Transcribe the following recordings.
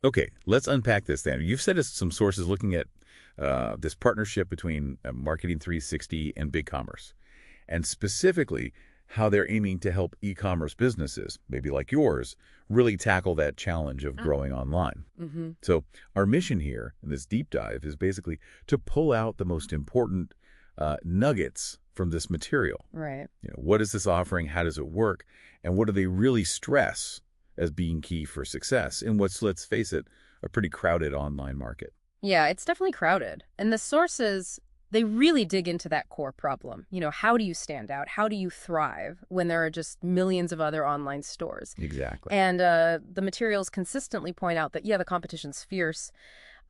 Okay, let's unpack this then. You've said some sources looking at this partnership between Marketing 360 and BigCommerce, and specifically how they're aiming to help e-commerce businesses, maybe like yours, really tackle that challenge of growing online. Mm-hmm. So our mission here in this deep dive is basically to pull out the most important nuggets from this material. Right. What is this offering? How does it work? And what do they really stress as being key for success in what's, let's face it, a pretty crowded online market? Yeah, it's definitely crowded. And the sources, they really dig into that core problem. How do you stand out? How do you thrive when there are just millions of other online stores? Exactly. And the materials consistently point out that, yeah, the competition's fierce.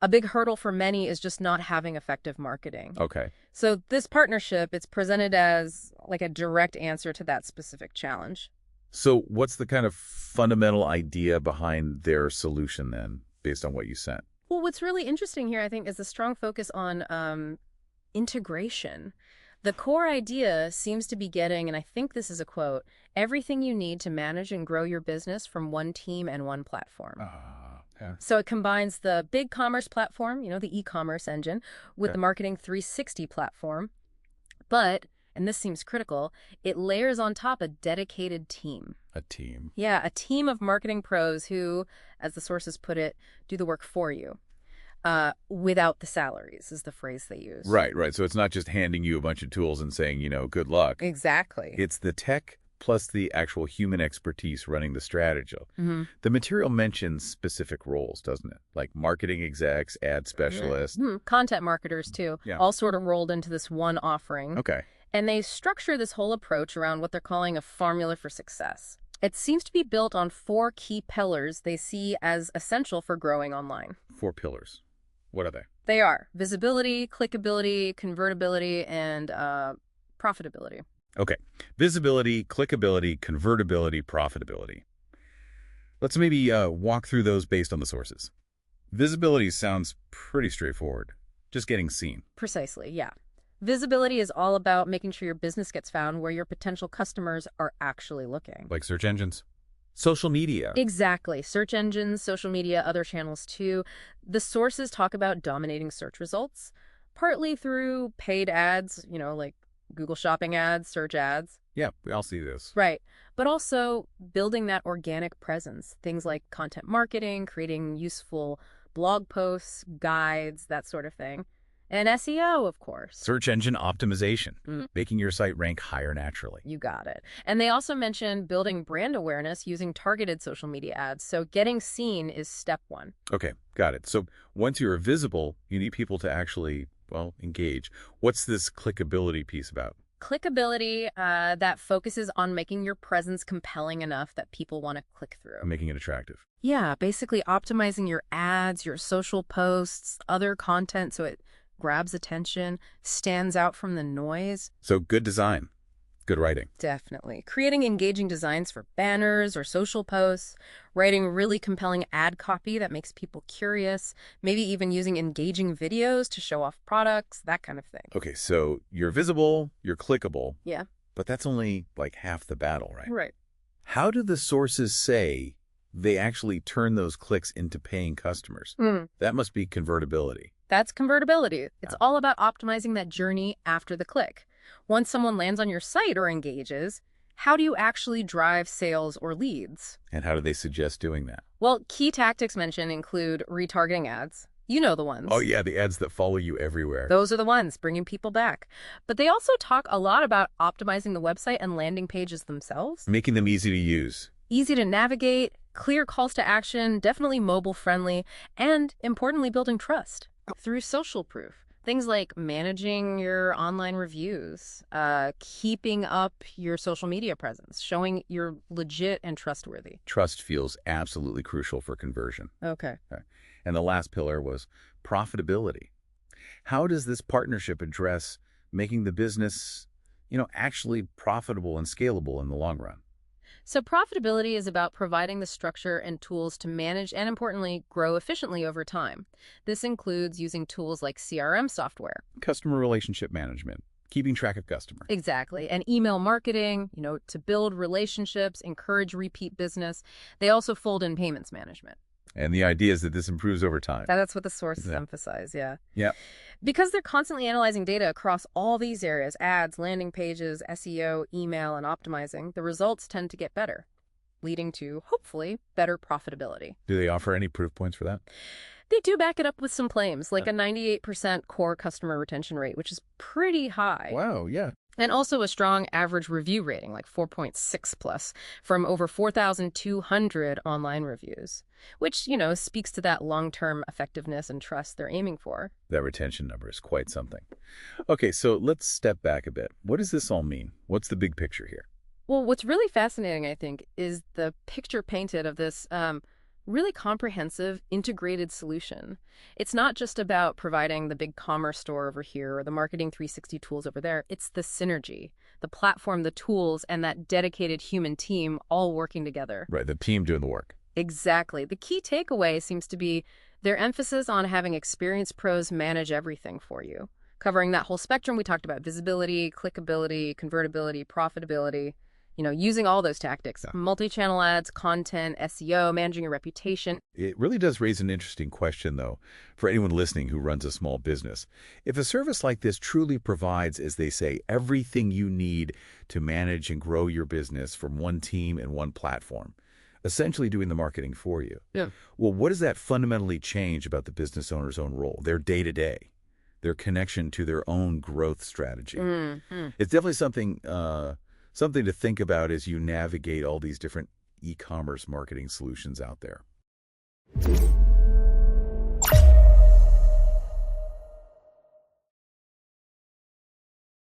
A big hurdle for many is just not having effective marketing. Okay. So this partnership, it's presented as like a direct answer to that specific challenge. So what's the kind of fundamental idea behind their solution then, based on what you sent? Well, what's really interesting here, I think, is the strong focus on integration. The core idea seems to be getting, and I think this is a quote, everything you need to manage and grow your business from one team and one platform. Yeah. So it combines the BigCommerce platform, the e-commerce engine, with Okay. the Marketing 360 platform. But, and this seems critical, it layers on top a dedicated team. A team. Yeah, a team of marketing pros who, as the sources put it, do the work for you. Without the salaries is the phrase they use. Right. So it's not just handing you a bunch of tools and saying, good luck. Exactly. It's the tech plus the actual human expertise running the strategy. Mm-hmm. The material mentions specific roles, doesn't it? Like marketing execs, ad specialists. Content marketers, too, Yeah. all sort of rolled into this one offering. Okay. And they structure this whole approach around what they're calling a formula for success. It seems to be built on 4 key pillars they see as essential for growing online. 4 pillars. What are they? They are visibility, clickability, convertibility, and profitability. Okay. Visibility, clickability, convertibility, profitability. Let's maybe walk through those based on the sources. Visibility sounds pretty straightforward. Just getting seen. Precisely, yeah. Visibility is all about making sure your business gets found where your potential customers are actually looking. Like search engines? Social media. Exactly. Search engines, social media, other channels too. The sources talk about dominating search results, partly through paid ads, like Google Shopping ads, search ads. Yeah, we all see this. Right. But also building that organic presence, things like content marketing, creating useful blog posts, guides, that sort of thing. And SEO, of course. Search engine optimization, making your site rank higher naturally. You got it. And they also mention building brand awareness using targeted social media ads. So getting seen is step 1. Okay, got it. So once you're visible, you need people to actually, engage. What's this clickability piece about? Clickability that focuses on making your presence compelling enough that people want to click through. Making it attractive. Yeah, basically optimizing your ads, your social posts, other content so it grabs attention, stands out from the noise. So good design, good writing. Definitely. Creating engaging designs for banners or social posts, writing really compelling ad copy that makes people curious, maybe even using engaging videos to show off products, that kind of thing. Okay, so you're visible, you're clickable. Yeah. But that's only like half the battle, right? Right. How do the sources say they actually turn those clicks into paying customers? That must be convertibility. That's convertibility. It's all about optimizing that journey after the click. Once someone lands on your site or engages, how do you actually drive sales or leads? And how do they suggest doing that? Well, key tactics mentioned include retargeting ads. You know the ones. Oh, yeah, the ads that follow you everywhere. Those are the ones, bringing people back. But they also talk a lot about optimizing the website and landing pages themselves. Making them easy to use. Easy to navigate, clear calls to action, definitely mobile friendly, and importantly, building trust through social proof. Things like managing your online reviews, keeping up your social media presence, showing you're legit and trustworthy. Trust feels absolutely crucial for conversion. Okay. And the last pillar was profitability. How does this partnership address making the business, actually profitable and scalable in the long run? So profitability is about providing the structure and tools to manage and, importantly, grow efficiently over time. This includes using tools like CRM software. Customer relationship management, keeping track of customers. Exactly. And email marketing, to build relationships, encourage repeat business. They also fold in payments management. And the idea is that this improves over time. That's what the sources Yeah. emphasize, yeah. Yeah. Because they're constantly analyzing data across all these areas, ads, landing pages, SEO, email, and optimizing, the results tend to get better, leading to, hopefully, better profitability. Do they offer any proof points for that? They do back it up with some claims, like a 98% core customer retention rate, which is pretty high. Wow, yeah. And also a strong average review rating, like 4.6 plus, from over 4,200 online reviews, which, speaks to that long-term effectiveness and trust they're aiming for. That retention number is quite something. Okay, so let's step back a bit. What does this all mean? What's the big picture here? Well, what's really fascinating, I think, is the picture painted of this really comprehensive, integrated solution. It's not just about providing the BigCommerce store over here or the Marketing 360 tools over there. It's the synergy, the platform, the tools, and that dedicated human team all working together. Right, the team doing the work. Exactly. The key takeaway seems to be their emphasis on having experienced pros manage everything for you, covering that whole spectrum we talked about: visibility, clickability, convertibility, profitability. Using all those tactics, multi-channel ads, content, SEO, managing your reputation. It really does raise an interesting question, though, for anyone listening who runs a small business. If a service like this truly provides, as they say, everything you need to manage and grow your business from one team and one platform, essentially doing the marketing for you, well, what does that fundamentally change about the business owner's own role, their day-to-day, their connection to their own growth strategy? It's definitely something to think about as you navigate all these different e-commerce marketing solutions out there.